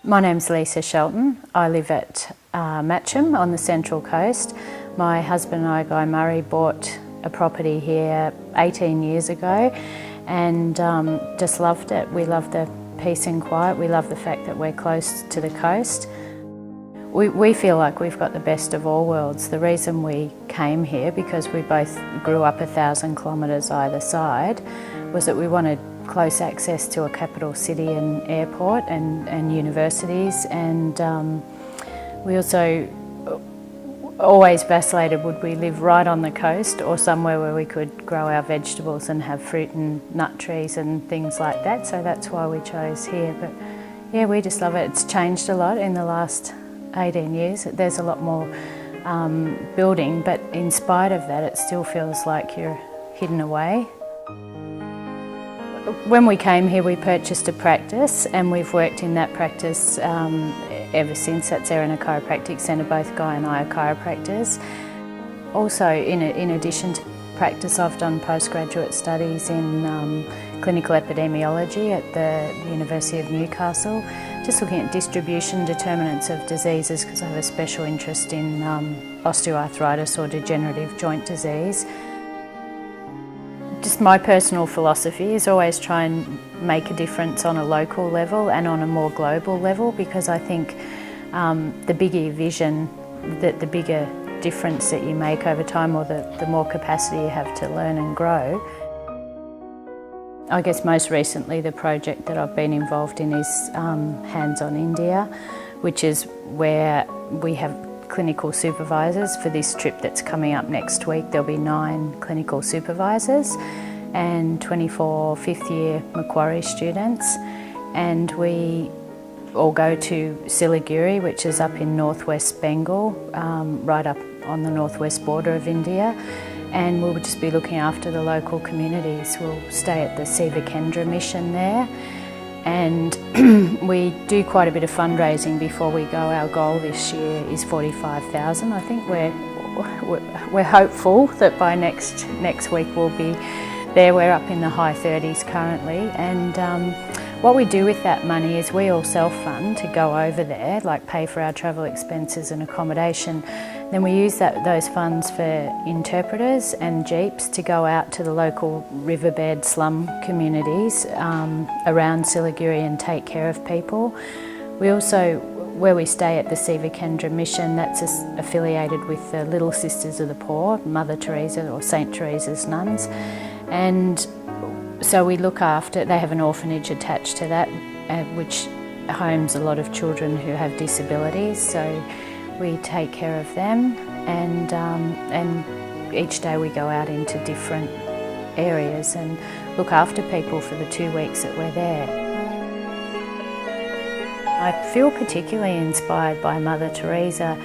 My name's Lisa Shelton. I live at Matcham on the Central Coast. My husband and I, Guy Murray, bought a property here 18 years ago and just loved it. We love the peace and quiet. We love the fact that we're close to the coast. We feel like we've got the best of all worlds. The reason we came here, because we both grew up 1,000 kilometres either side, was that we wanted close access to a capital city and airport and universities, and we also always vacillated, would we live right on the coast or somewhere where we could grow our vegetables and have fruit and nut trees and things like that, so that's why we chose here. But yeah, we just love it. It's changed a lot in the last 18 years. There's a lot more building, but in spite of that it still feels like you're hidden away. When we came here we purchased a practice and we've worked in that practice ever since. That's Erina Chiropractic Centre. Both Guy and I are chiropractors. Also, in addition to practice, I've done postgraduate studies in clinical epidemiology at the University of Newcastle, just looking at distribution, determinants of diseases, because I have a special interest in osteoarthritis or degenerative joint disease. Just my personal philosophy is always try and make a difference on a local level and on a more global level, because I think the bigger your vision, the bigger difference that you make over time, or the more capacity you have to learn and grow. I guess most recently the project that I've been involved in is Hands on India, which is where we have clinical supervisors for this trip that's coming up next week. There'll be 9 clinical supervisors and 24 fifth-year Macquarie students, and we all go to Siliguri, which is up in northwest Bengal, right up on the northwest border of India, and we'll just be looking after the local communities. We'll stay at the Siva Kendra mission there, and we do quite a bit of fundraising before we go. Our goal this year is 45,000. I think we're hopeful that by next week we'll be there. We're up in the high 30s currently, and what we do with that money is we all self-fund to go over there, like pay for our travel expenses and accommodation. Then we use those funds for interpreters and jeeps to go out to the local riverbed slum communities around Siliguri and take care of people. We also, where we stay at the Siva Kendra mission, that's affiliated with the Little Sisters of the Poor, Mother Teresa or St Teresa's nuns, and so we look after, they have an orphanage attached to that, which homes a lot of children who have disabilities, so we take care of them, and each day we go out into different areas and look after people for the 2 weeks that we're there. I feel particularly inspired by Mother Teresa,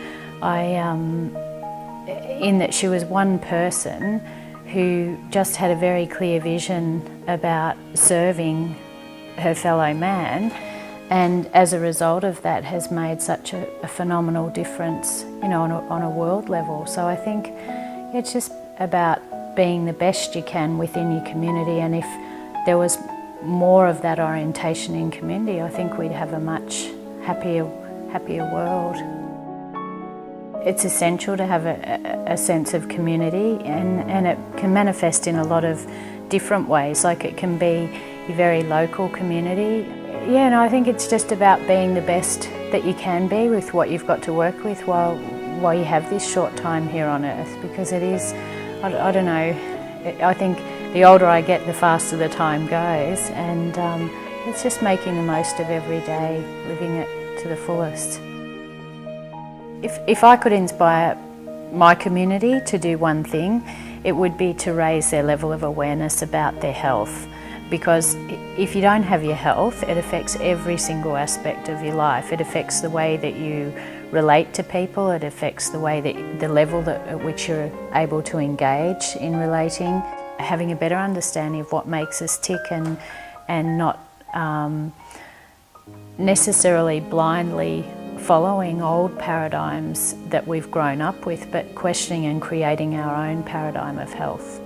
in that she was one person who just had a very clear vision about serving her fellow man, and as a result of that has made such a phenomenal difference, you know, on a world level. So I think it's just about being the best you can within your community, and if there was more of that orientation in community, I think we'd have a much happier world. It's essential to have a sense of community, and it can manifest in a lot of different ways. Like it can be your very local community. Yeah, and I think it's just about being the best that you can be with what you've got to work with while you have this short time here on earth, because it is, I don't know, I think the older I get the faster the time goes, and it's just making the most of every day, living it to the fullest. If I could inspire my community to do one thing, it would be to raise their level of awareness about their health. Because if you don't have your health, it affects every single aspect of your life. It affects the way that you relate to people, it affects the way that the level at which you're able to engage in relating. Having a better understanding of what makes us tick, and not necessarily blindly following old paradigms that we've grown up with, but questioning and creating our own paradigm of health.